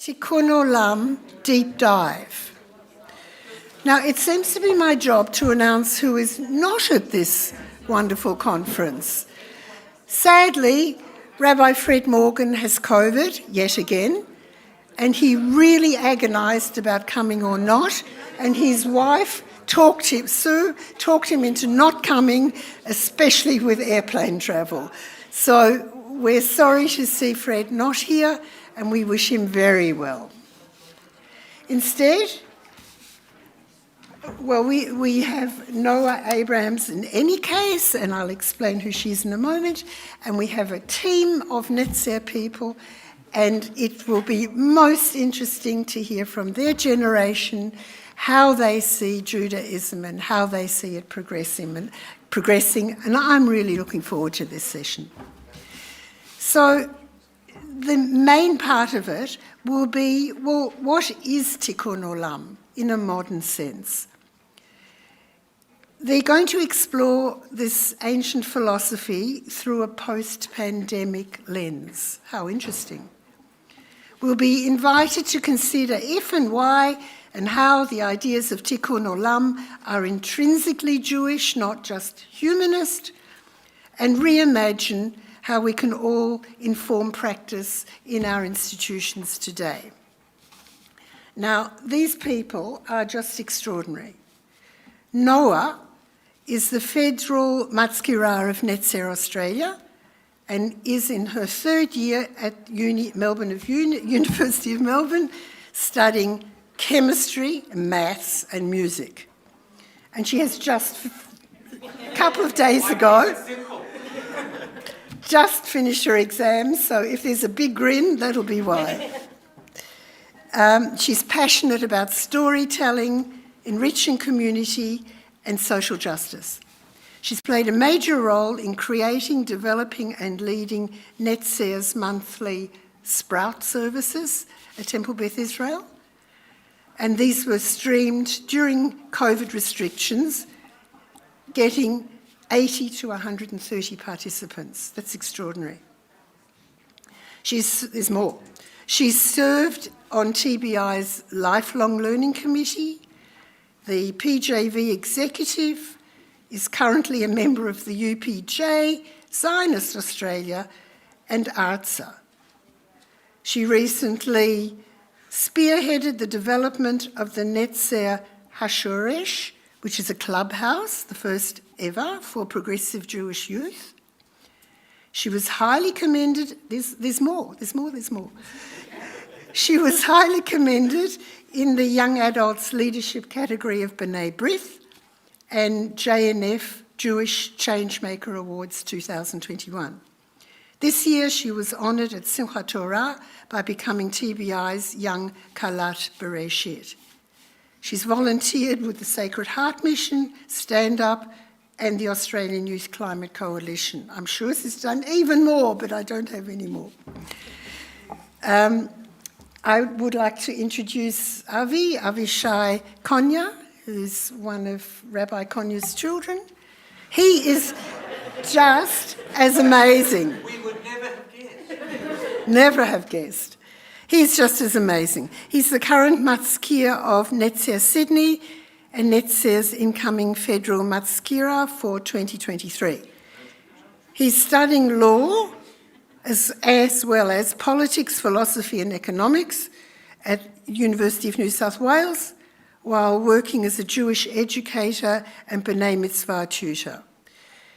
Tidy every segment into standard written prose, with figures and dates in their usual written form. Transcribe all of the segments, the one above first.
Tikkun Olam deep dive. Now, it seems to be my job to announce who is not at this wonderful conference. Sadly, Rabbi Fred Morgan has COVID yet again, and he really agonised about coming or not, and his wife Sue talked him into not coming, especially with airplane travel. So we're sorry to see Fred not here, and we wish him very well. Instead, well, we have Noah Abrahams in any case, and I'll explain who she is in a moment, and we have a team of Netzer people, and it will be most interesting to hear from their generation how they see Judaism and how they see it progressing, and I'm really looking forward to this session. So the main part of it will be, well, what is Tikkun Olam in a modern sense? They're going to explore this ancient philosophy through a post-pandemic lens. How interesting. We'll be invited to consider if and why and how the ideas of Tikkun Olam are intrinsically Jewish, not just humanist, and reimagine how we can all inform practice in our institutions today. Now, these people are just extraordinary. Noah is the federal Matzkira of Netzer Australia and is in her third year at University of Melbourne studying chemistry, maths and music. And she has just, a couple of days ago, just finished her exams, so if there's a big grin, that'll be why. She's passionate about storytelling, enriching community and social justice. She's played a major role in creating, developing and leading Netzer's monthly Sprout services at Temple Beth Israel. And these were streamed during COVID restrictions, getting 80 to 130 participants. That's extraordinary. There's more. She's served on TBI's Lifelong Learning Committee, the PJV Executive, is currently a member of the UPJ, Zionist Australia, and ARTSA. She recently spearheaded the development of the Netzer Hashoresh, which is a clubhouse, the first ever for progressive Jewish youth. She was highly commended, there's more. She was highly commended in the Young Adults Leadership category of B'nai B'rith and JNF Jewish Changemaker Awards 2021. This year she was honoured at Simchat Torah by becoming TBI's Young Kalat Bereshit. She's volunteered with the Sacred Heart Mission, Stand Up, and the Australian Youth Climate Coalition. I'm sure she's done even more, but I don't have any more. I would like to introduce Avishai Konya, who's one of Rabbi Konya's children. He is just as amazing. We would never have guessed. Never have guessed. He's just as amazing. He's the current Matzkir of Netzer Sydney and Netzer's incoming federal Matzkira for 2023. He's studying law as well as politics, philosophy and economics at University of New South Wales, while working as a Jewish educator and B'nai Mitzvah tutor.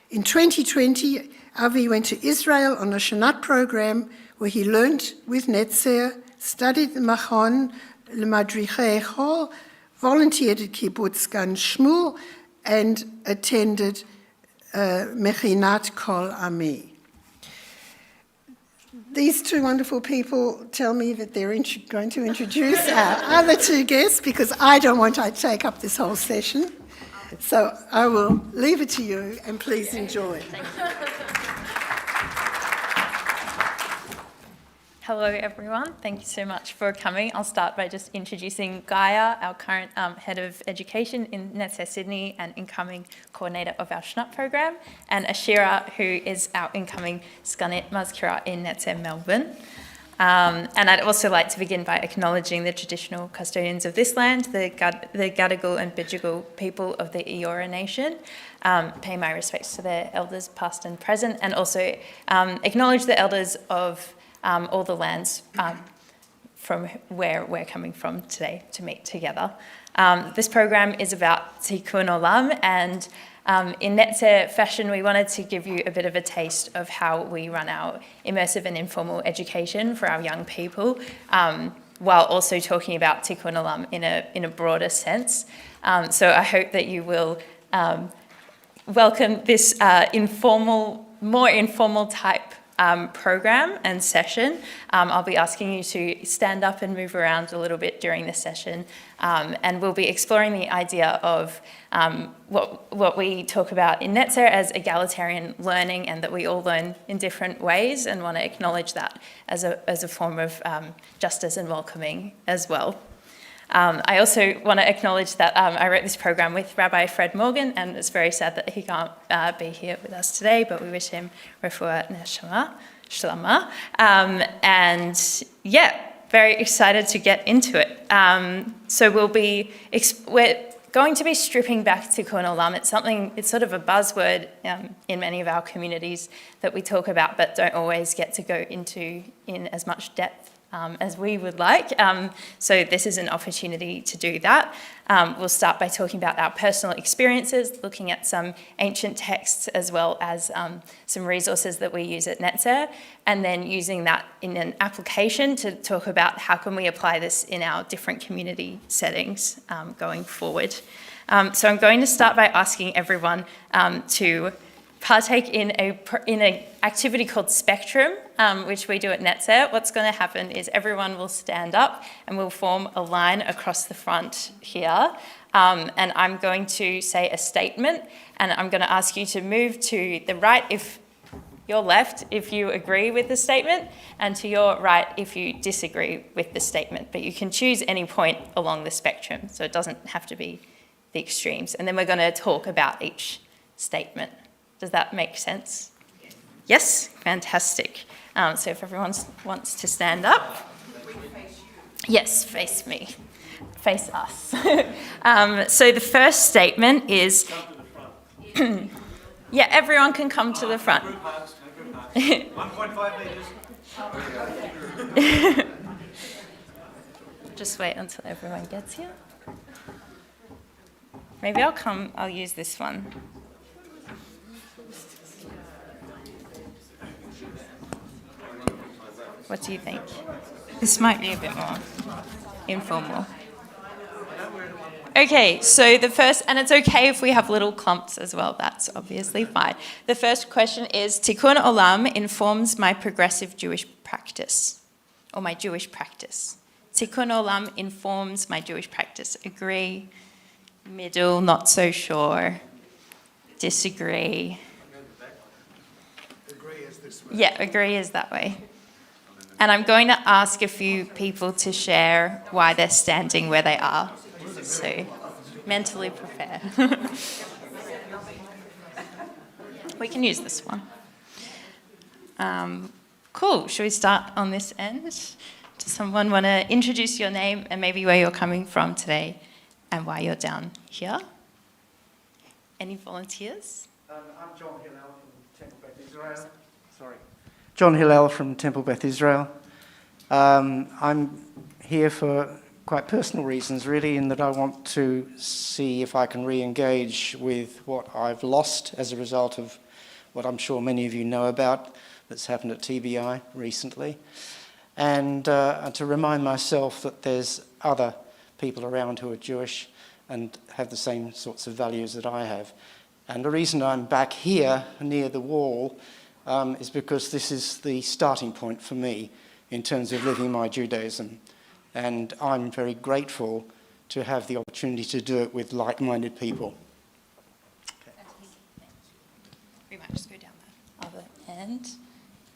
In 2020, Avi went to Israel on a Shanat program where he learnt with Netzer, studied the Machon, Le Madrichei Echol, volunteered at Kibbutz Gan Shmuel, and attended Mechinat Kol Ami. These two wonderful people tell me that they're going to introduce our other two guests because I don't want to take up this whole session. So I will leave it to you and please enjoy. Hello everyone, thank you so much for coming. I'll start by just introducing Gaia, our current Head of Education in Netzer Sydney and incoming coordinator of our Shnut program, and Ashira, who is our incoming Sganit Mazkira in Netzer Melbourne. And I'd also like to begin by acknowledging the traditional custodians of this land, the Gadigal and Bidjigal people of the Eora Nation. Pay my respects to their elders past and present, and also acknowledge the elders of all the lands from where we're coming from today to meet together. This program is about Tikkun Olam, and in Netzer fashion, we wanted to give you a bit of a taste of how we run our immersive and informal education for our young people, while also talking about Tikkun Olam in a broader sense. So I hope that you will welcome this more informal type program and session. I'll be asking you to stand up and move around a little bit during this session, and we'll be exploring the idea of what we talk about in Netzer as egalitarian learning, and that we all learn in different ways, and want to acknowledge that as a form of justice and welcoming as well. I also want to acknowledge that I wrote this program with Rabbi Fred Morgan, and it's very sad that he can't be here with us today, but we wish him refuah neshama shlama. And yeah, very excited to get into it. So we're going to be stripping back Tikkun Olam. It's sort of a buzzword in many of our communities that we talk about, but don't always get to go into in as much depth as we would like. So this is an opportunity to do that. We'll start by talking about our personal experiences, looking at some ancient texts as well as some resources that we use at Netzer, and then using that in an application to talk about how can we apply this in our different community settings going forward. So I'm going to start by asking everyone to partake in an activity called Spectrum, which we do at Netzer. What's going to happen is everyone will stand up and we'll form a line across the front here. And I'm going to say a statement, and I'm going to ask you to move to the right if your left if you agree with the statement, and to your right if you disagree with the statement. But you can choose any point along the spectrum, so it doesn't have to be the extremes. And then we're going to talk about each statement. Does that make sense? Yes? Fantastic. So if everyone wants to stand up. Yes, face me. Face us. So the first statement is... Yeah, everyone can come to the front. 1.5 metres. Just wait until everyone gets here. Maybe I'll use this one. What do you think? This might be a bit more informal. Okay, so the first, and it's okay if we have little clumps as well, that's obviously fine. The first question is, Tikkun Olam informs my progressive Jewish practice, or my Jewish practice. Tikkun Olam informs my Jewish practice. Agree, middle, not so sure, disagree. Agree is this way. Yeah, agree is that way. And I'm going to ask a few people to share why they're standing where they are. So mentally prepare. We can use this one. Cool. Should we start on this end? Does someone want to introduce your name and maybe where you're coming from today and why you're down here? Any volunteers? I'm John Hillel from Temple Beth Israel. John Hillel from Temple Beth Israel. I'm here for quite personal reasons, really, in that I want to see if I can re-engage with what I've lost as a result of what I'm sure many of you know about that's happened at TBI recently, and to remind myself that there's other people around who are Jewish and have the same sorts of values that I have. And the reason I'm back here near the wall is because this is the starting point for me in terms of living my Judaism. And I'm very grateful to have the opportunity to do it with like-minded people. We might just go down the other end.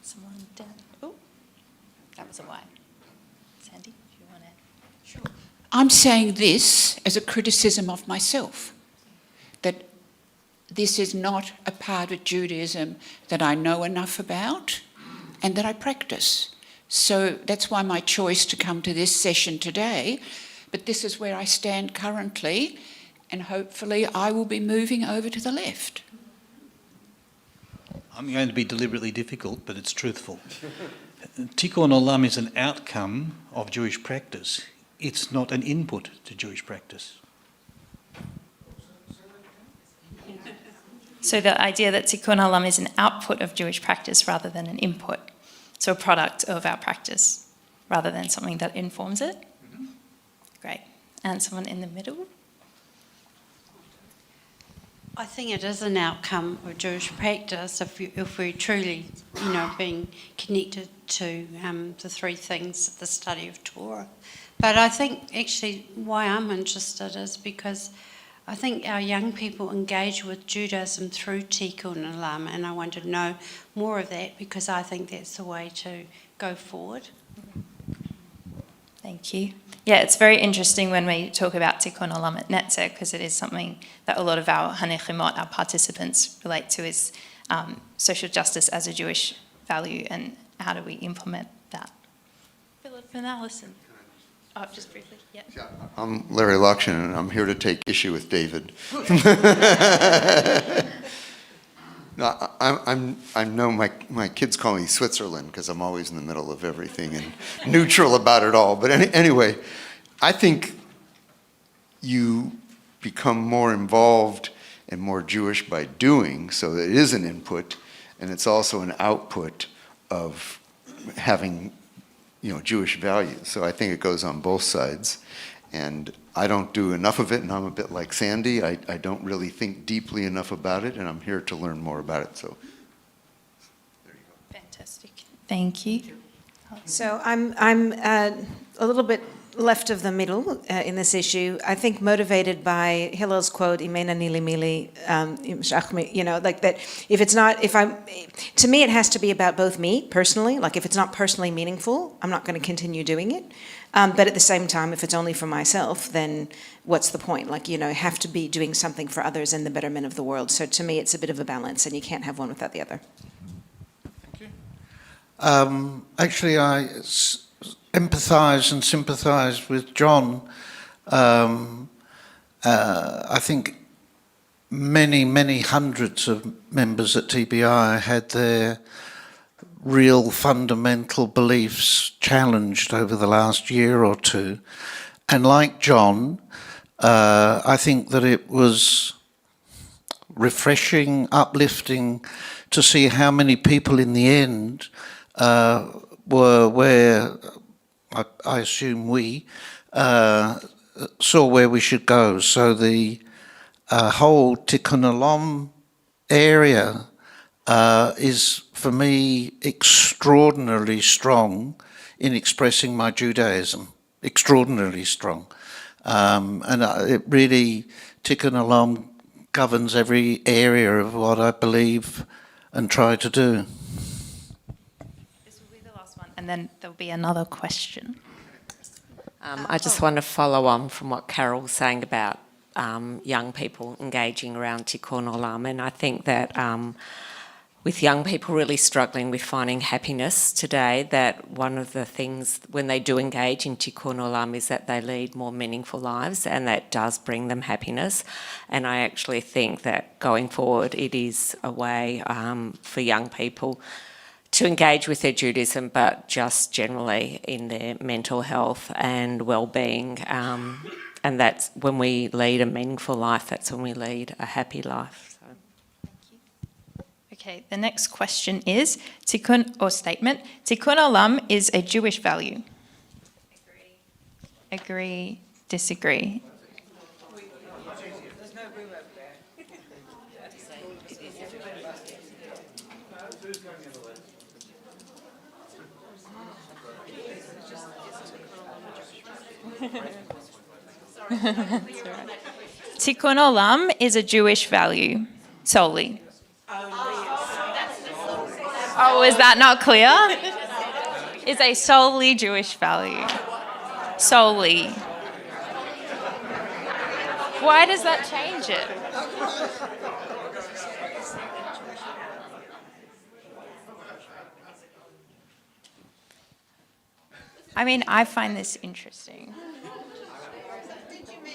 Someone down. Oh, that was a white. Sandy, do you want to? Sure. I'm saying this as a criticism of myself, that this is not a part of Judaism that I know enough about and that I practice. So that's why my choice to come to this session today. But this is where I stand currently, and hopefully I will be moving over to the left. I'm going to be deliberately difficult, but it's truthful. Tikkun Olam is an outcome of Jewish practice. It's not an input to Jewish practice. So the idea that Tikkun Olam is an output of Jewish practice rather than an input. So a product of our practice rather than something that informs it. Mm-hmm. Great. And someone in the middle? I think it is an outcome of Jewish practice if we're truly, being connected to the three things of the study of Torah. But I think actually why I'm interested is because I think our young people engage with Judaism through Tikkun Olam, and I want to know more of that because I think that's the way to go forward. Thank you. Yeah, it's very interesting when we talk about Tikkun Olam at Netzer because it is something that a lot of our Hanechimot, our participants, relate to is social justice as a Jewish value and how do we implement that. Philip and Alison. Oh, just briefly, yeah. I'm Larry Lockshin, and I'm here to take issue with David. No, I know my kids call me Switzerland because I'm always in the middle of everything and neutral about it all. But anyway, I think you become more involved and more Jewish by doing, so that it is an input, and it's also an output of having, Jewish values. So I think it goes on both sides. And I don't do enough of it, and I'm a bit like Sandy. I don't really think deeply enough about it, and I'm here to learn more about it. So there you go. Fantastic. Thank you. So I'm a little bit left of the middle in this issue. I think motivated by Hillel's quote, "Imena nili mili," like that. To me, it has to be about both me personally. Like if it's not personally meaningful, I'm not going to continue doing it. But at the same time, if it's only for myself, then what's the point? Like, have to be doing something for others and the betterment of the world. So to me, it's a bit of a balance, and you can't have one without the other. Thank you. Actually, I empathise and sympathise with John. I think many hundreds of members at TBI had their real fundamental beliefs challenged over the last year or two. And like John, I think that it was refreshing, uplifting to see how many people in the end were where, I assume we, saw where we should go. So the whole Tikkun Olam area is, for me, extraordinarily strong in expressing my Judaism. Extraordinarily strong. And it really, Tikkun Olam governs every area of what I believe and try to do. This will be the last one, and then there'll be another question. I just want to follow on from what Carol was saying about young people engaging around Tikkun Olam, and I think that with young people really struggling with finding happiness today, that one of the things when they do engage in Tikkun Olam is that they lead more meaningful lives, and that does bring them happiness. And I actually think that going forward it is a way for young people to engage with their Judaism, but just generally in their mental health and well-being. And that's when we lead a meaningful life, that's when we lead a happy life. Okay, the next question is Tikkun Tikkun Olam is a Jewish value. Agree, disagree. Tikkun Olam is a Jewish value solely. Oh, is that not clear? It's a solely Jewish value. Solely. Why does that change it? I mean, I find this interesting. Did you mean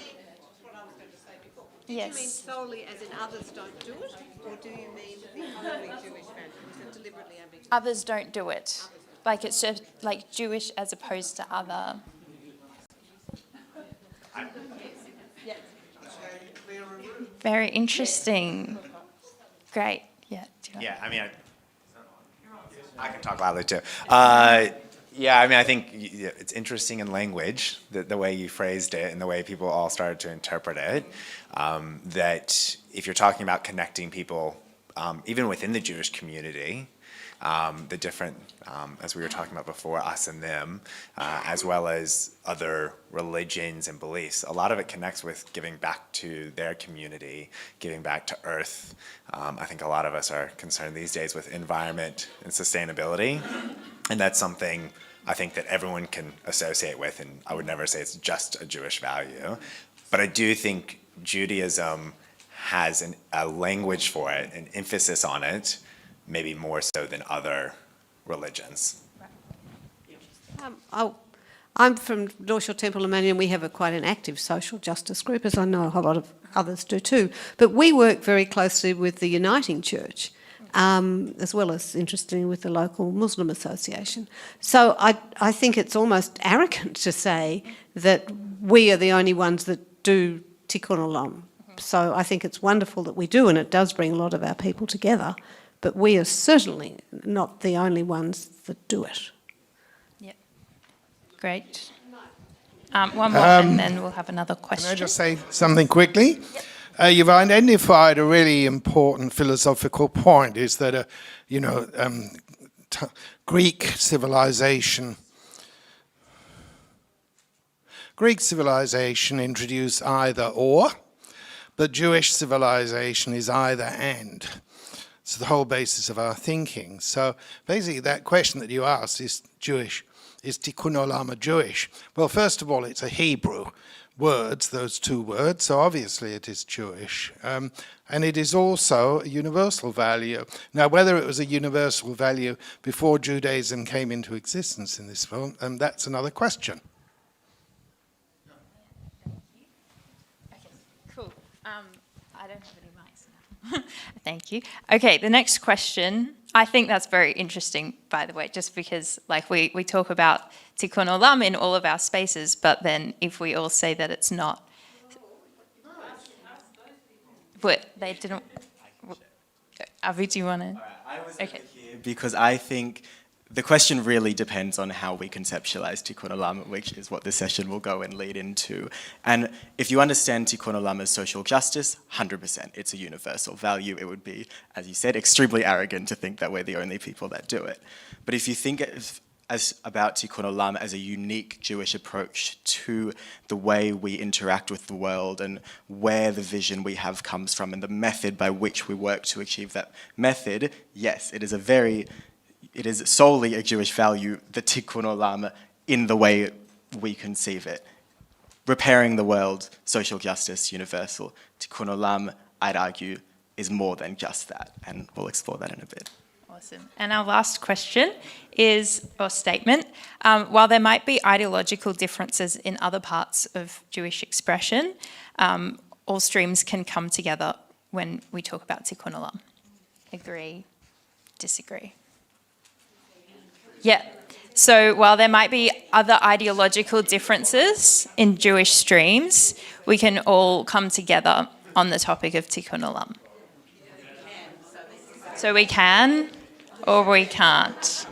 what I was going to say before? Yes. Do you mean solely as in others don't do it, or do you mean the only Jewish value? Is it deliberately ambiguous? Others don't do it. Like it's just like Jewish as opposed to other. Very interesting. Great. Yeah. Yeah, I mean, I can talk loudly too. Yeah, I mean, I think it's interesting in language, the way you phrased it and the way people all started to interpret it, that if you're talking about connecting people, even within the Jewish community, the different, as we were talking about before, us and them, as well as other religions and beliefs. A lot of it connects with giving back to their community, giving back to Earth. I think a lot of us are concerned these days with environment and sustainability, and that's something I think that everyone can associate with, and I would never say it's just a Jewish value. But I do think Judaism has a language for it, an emphasis on it, maybe more so than other religions. I'm from North Shore Temple Emmanuel, and we have quite an active social justice group, as I know a whole lot of others do too. But we work very closely with the Uniting Church, as well as, interestingly, with the local Muslim association. So I think it's almost arrogant to say that we are the only ones that do Tikkun Olam. So I think it's wonderful that we do, and it does bring a lot of our people together. But we are certainly not the only ones that do it. Yep. Great. One more, and then we'll have another question. Can I just say something quickly? Yep. You've identified a really important philosophical point, is that, Greek civilization introduced either or, but Jewish civilization is either and. It's the whole basis of our thinking. So basically that question that you asked is Jewish. Is Tikkun Olam Jewish? Well, first of all, it's a Hebrew words, those two words, so obviously it is Jewish. And it is also a universal value. Now, whether it was a universal value before Judaism came into existence in this world, that's another question. Okay, cool. I don't have any mics now. Thank you. Okay, the next question. I think that's very interesting, by the way, just because like we talk about Tikkun Olam in all of our spaces, but then if we all say that it's not, but they didn't. Avi, do you want to? I was here because I think the question really depends on how we conceptualize Tikkun Olam, which is what this session will go and lead into. And if you understand Tikkun Olam as social justice, 100%, it's a universal value. It would be, as you said, extremely arrogant to think that we're the only people that do it. But if you think about Tikkun Olam as a unique Jewish approach to the way we interact with the world and where the vision we have comes from and the method by which we work to achieve that method, yes, it is solely a Jewish value, the Tikkun Olam, in the way we conceive it. Repairing the world, social justice, universal. Tikkun Olam, I'd argue, is more than just that, and we'll explore that in a bit. Awesome. And our last question is, or statement, while there might be ideological differences in other parts of Jewish expression, all streams can come together when we talk about Tikkun Olam. Agree? Disagree? Yeah. So while there might be other ideological differences in Jewish streams, we can all come together on the topic of Tikkun Olam. So we can, or we can't.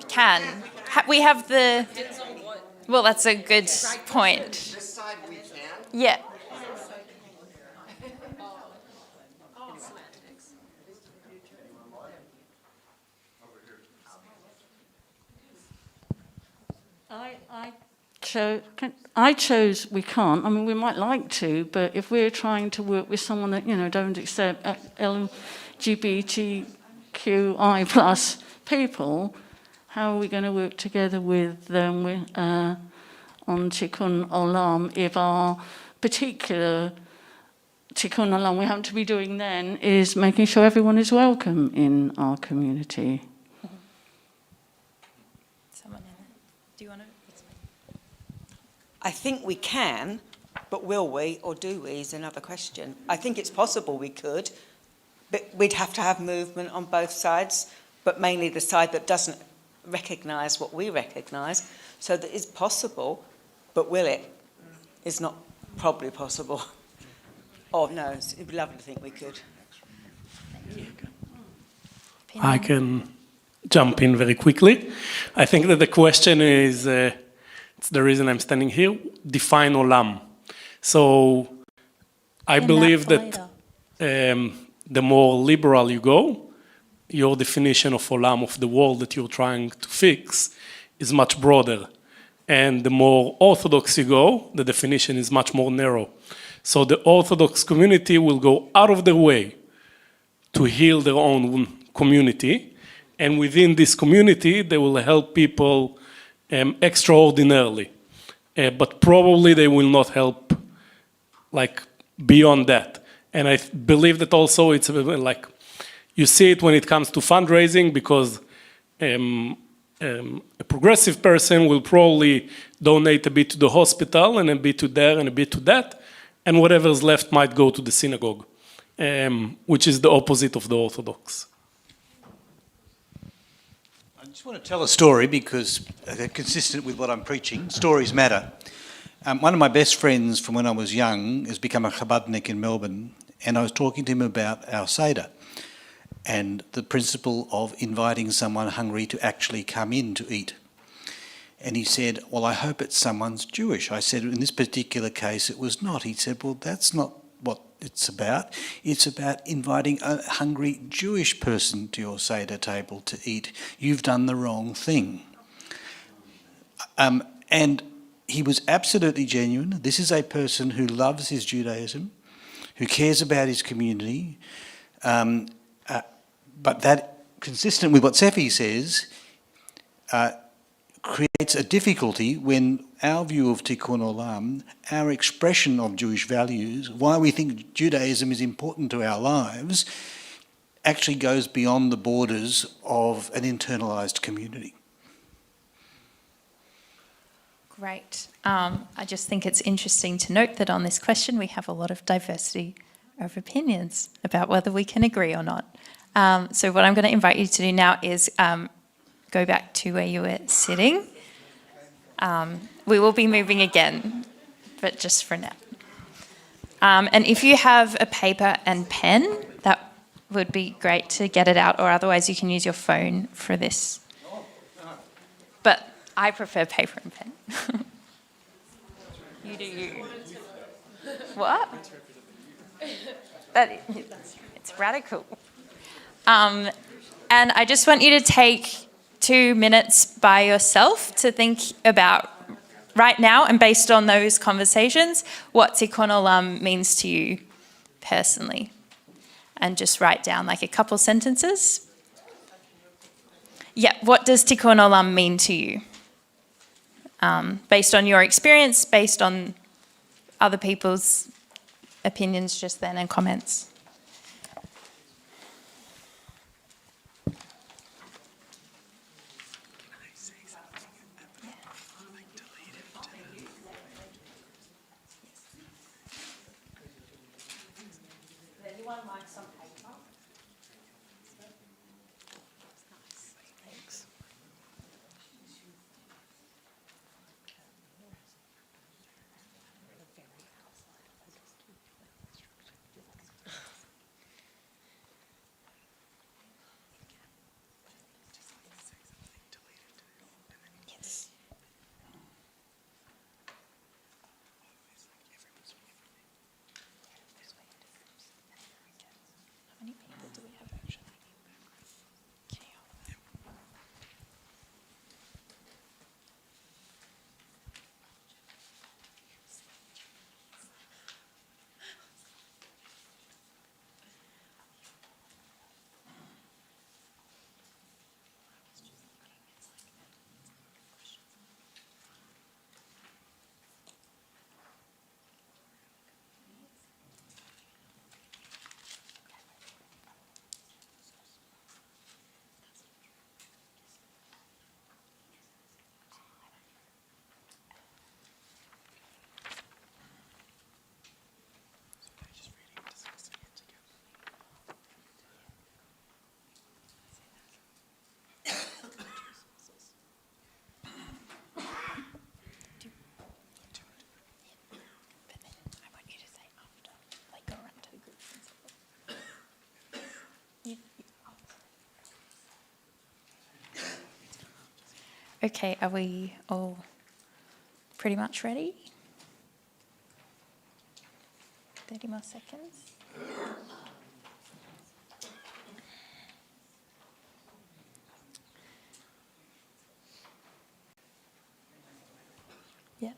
Can. We have the... Well, that's a good point. Yeah. I chose we can't. I mean, we might like to, but if we're trying to work with someone that, don't accept LGBTQI plus people, how are we going to work together with them on Tikkun Olam if our particular Tikkun Olam we have to be doing then is making sure everyone is welcome in our community. Someone in there. Do you want to? I think we can, but will we or do we is another question. I think it's possible we could, but we'd have to have movement on both sides, but mainly the side that doesn't recognise what we recognise. So that is possible, but will it? Is not probably possible. Oh no, it'd be lovely to think we could. I can jump in very quickly. I think that the question is, it's the reason I'm standing here, define Olam. So I believe that the more liberal you go, your definition of Olam, of the world that you're trying to fix, is much broader. And the more orthodox you go, the definition is much more narrow. So the Orthodox community will go out of their way to heal their own community. And within this community, they will help people extraordinarily. But probably they will not help like beyond that. And I believe that also it's like, you see it when it comes to fundraising, because a progressive person will probably donate a bit to the hospital and a bit to there and a bit to that, and whatever's left might go to the synagogue, which is the opposite of the Orthodox. I just want to tell a story because they're consistent with what I'm preaching. Stories matter. One of my best friends from when I was young has become a Chabadnik in Melbourne, and I was talking to him about our Seder and the principle of inviting someone hungry to actually come in to eat. And he said, well, I hope it's someone's Jewish. I said, in this particular case, it was not. He said, well, that's not what it's about. It's about inviting a hungry Jewish person to your Seder table to eat. You've done the wrong thing. And he was absolutely genuine. This is a person who loves his Judaism, who cares about his community, but that, consistent with what Sefi says, creates a difficulty when our view of Tikkun Olam, our expression of Jewish values, why we think Judaism is important to our lives, actually goes beyond the borders of an internalised community. Great. I just think it's interesting to note that on this question we have a lot of diversity of opinions about whether we can agree or not. So what I'm going to invite you to do now is go back to where you were sitting. We will be moving again, but just for now. And if you have a paper and pen, that would be great to get it out, or otherwise you can use your phone for this. But I prefer paper and pen. You do you. What? It's radical. And I just want you to take 2 minutes by yourself to think about right now, and based on those conversations, what Tikkun Olam means to you personally. And just write down like a couple sentences. Yeah, what does Tikkun Olam mean to you? Based on your experience, based on other people's opinions just then and comments. Okay, are we all pretty much ready? 30 more seconds. Yeah.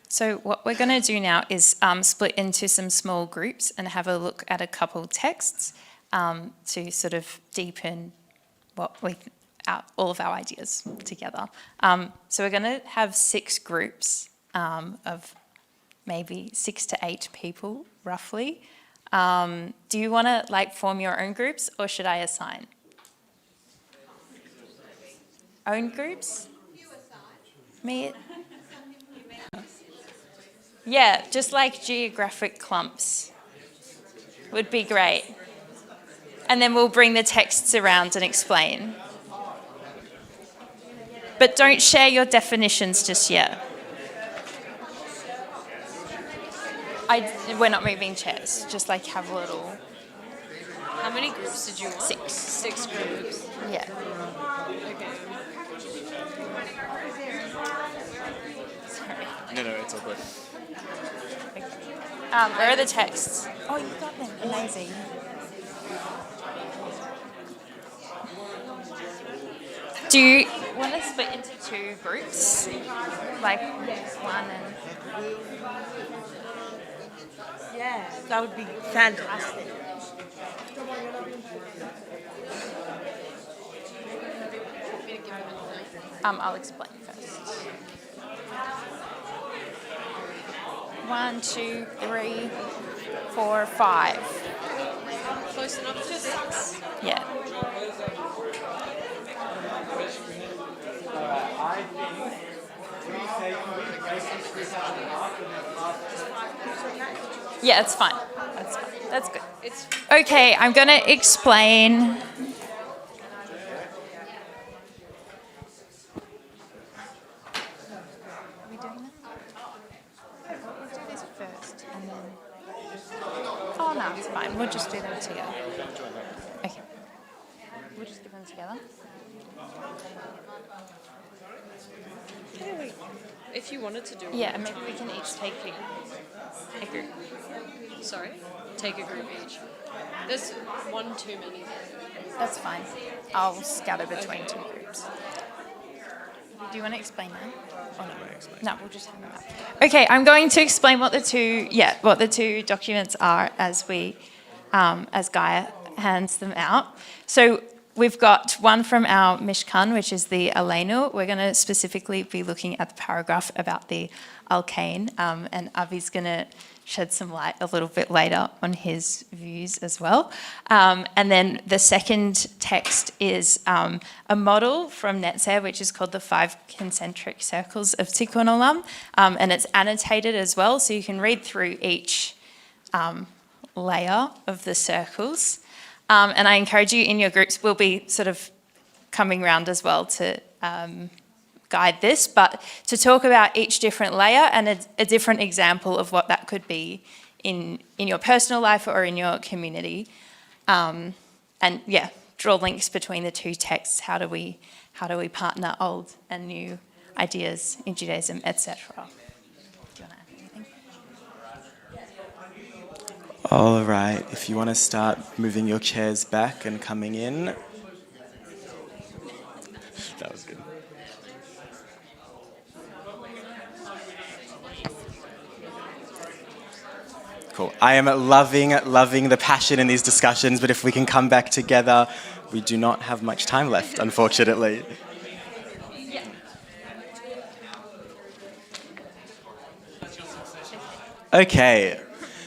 So what we're going to do now is split into some small groups and have a look at a couple texts to sort of deepen all of our ideas together. So we're going to have 6 groups of maybe 6 to 8 people, roughly. Do you want to form your own groups, or should I assign? Own groups? Me? Yeah, just geographic clumps would be great. And then we'll bring the texts around and explain. But don't share your definitions just yet. We're not moving chairs, just have a little... How many groups did you want? 6. 6 groups? Yeah. Okay. Sorry. No, it's all good. Where are the texts? Oh, you got them. Amazing. Do you want to split into 2 groups? One and... Yeah, that would be fantastic. I'll explain first. 1, 2, 3, 4, 5. Close enough to 6? Yeah. Yeah, it's fine. That's fine. That's good. Okay, I'm going to explain. Are we doing that? I thought we'd do this first and then... Oh, no, it's fine. We'll just do them together. Okay. We'll just do them together. If you wanted to do it. Yeah, and maybe we can each take a group. Sorry? Take a group each. There's one too many there. That's fine. I'll scatter between 2 groups. Do you want to explain that? Or no? No, we'll just have them up. Okay, I'm going to explain what the two documents are as Gaia hands them out. So we've got one from our Mishkan, which is the Aleinu. We're going to specifically be looking at the paragraph about the Alkane, and Avi's going to shed some light a little bit later on his views as well. And then the second text is a model from Netzer, which is called the 5 concentric circles of Tikkun Olam, and it's annotated as well, so you can read through each layer of the circles. And I encourage you in your groups, we'll be sort of coming round as well to guide this, but to talk about each different layer and a different example of what that could be in your personal life or in your community. And yeah, draw links between the 2 texts. How do we partner old and new ideas in Judaism, etc. Do you want to add anything? All right, if you want to start moving your chairs back and coming in. That was good. Cool. I am loving the passion in these discussions, but if we can come back together, we do not have much time left, unfortunately. Okay,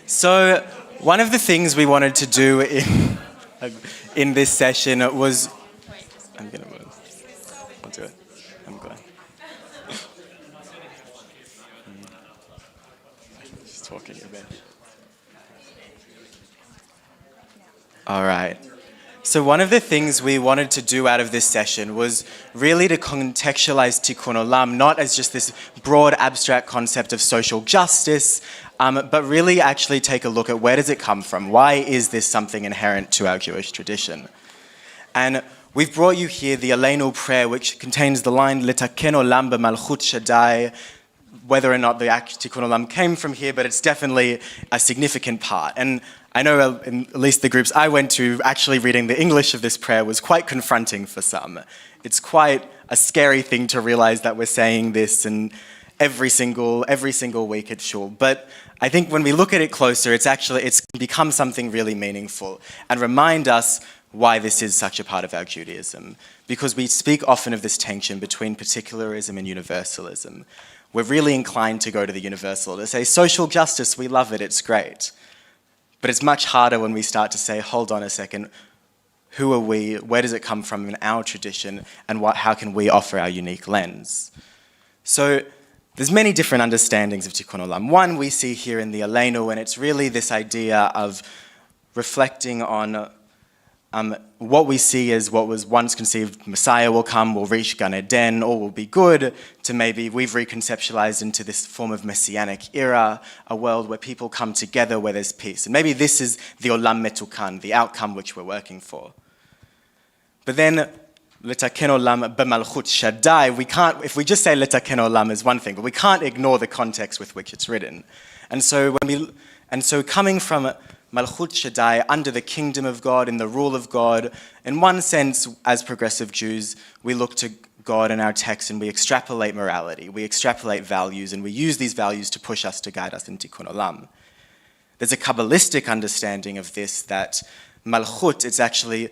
so one of the things we wanted to do in this session was... I'm going to move. I'll do it. I'm going. Just talking a bit. All right. So one of the things we wanted to do out of this session was really to contextualize Tikkun Olam, not as just this broad abstract concept of social justice, but really actually take a look at where does it come from? Why is this something inherent to our Jewish tradition? And we've brought you here the Aleinu prayer, which contains the line, Litaken Olam b'malchut Shaddai, whether or not the Tikkun Olam came from here, but it's definitely a significant part. And I know, in at least the groups I went to, actually reading the English of this prayer was quite confronting for some. It's quite a scary thing to realize that we're saying this and every single week at shul. But I think when we look at it closer, it's become something really meaningful and remind us why this is such a part of our Judaism. Because we speak often of this tension between particularism and universalism. We're really inclined to go to the universal, to say social justice, we love it, it's great. But it's much harder when we start to say, hold on a second, who are we, where does it come from in our tradition, and how can we offer our unique lens? So there's many different understandings of Tikkun Olam. One we see here in the Aleinu, and it's really this idea of reflecting on what we see as what was once conceived, Messiah will come, will reach Gan Eden, all will be good, to maybe we've reconceptualized into this form of messianic era, a world where people come together, where there's peace. And maybe this is the Olam Metukan, the outcome which we're working for. But then, Litaken Olam b'malchut Shaddai, if we just say Litaken Olam is one thing, but we can't ignore the context with which it's written. And so coming from Malchut Shaddai, under the kingdom of God, in the rule of God. In one sense, as progressive Jews, we look to God in our text and we extrapolate morality, we extrapolate values, and we use these values to push us, to guide us in Tikkun Olam. There's a Kabbalistic understanding of this, that Malchut, it's actually,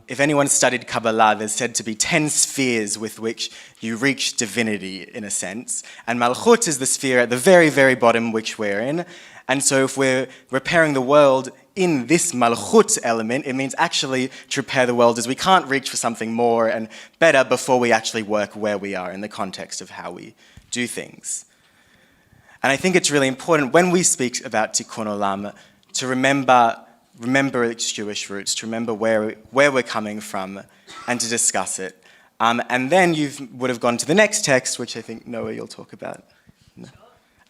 if anyone studied Kabbalah, there's said to be 10 spheres with which you reach divinity, in a sense. And Malchut is the sphere at the very, very bottom which we're in. And so if we're repairing the world in this malchut element, it means actually to repair the world as we can't reach for something more and better before we actually work where we are in the context of how we do things. And I think it's really important when we speak about Tikkun Olam to remember its Jewish roots, to remember where we're coming from and to discuss it. And then you would have gone to the next text, which I think, Noah, you'll talk about.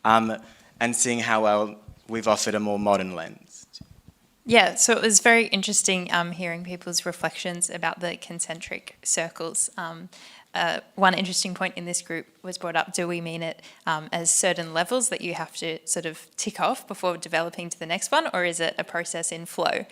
And seeing how we've offered a more modern lens. Yeah, so it was very interesting hearing people's reflections about the concentric circles. One interesting point in this group was brought up, do we mean it as certain levels that you have to sort of tick off before developing to the next one, or is it a process in flow?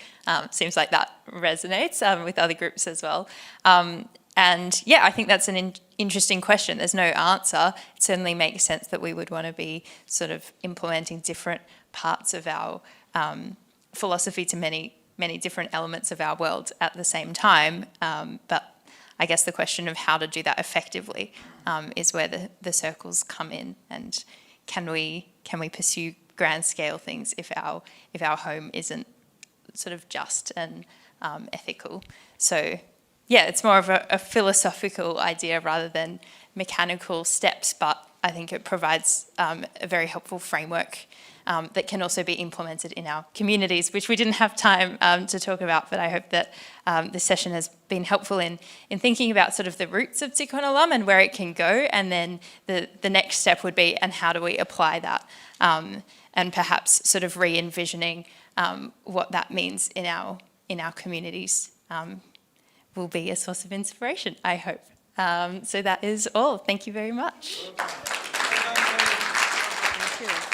Seems like that resonates with other groups as well. And yeah, I think that's an interesting question. There's no answer. It certainly makes sense that we would want to be sort of implementing different parts of our philosophy to many, many different elements of our world at the same time. But I guess the question of how to do that effectively is where the circles come in. And can we pursue grand scale things if our home isn't sort of just and ethical? So yeah, it's more of a philosophical idea rather than mechanical steps, but I think it provides a very helpful framework that can also be implemented in our communities, which we didn't have time to talk about, but I hope that this session has been helpful in thinking about sort of the roots of Tikkun Olam and where it can go, and then the next step would be, and how do we apply that, and perhaps sort of re-envisioning what that means in our communities. Will be a source of inspiration, I hope. So that is all. Thank you very much. Thank you.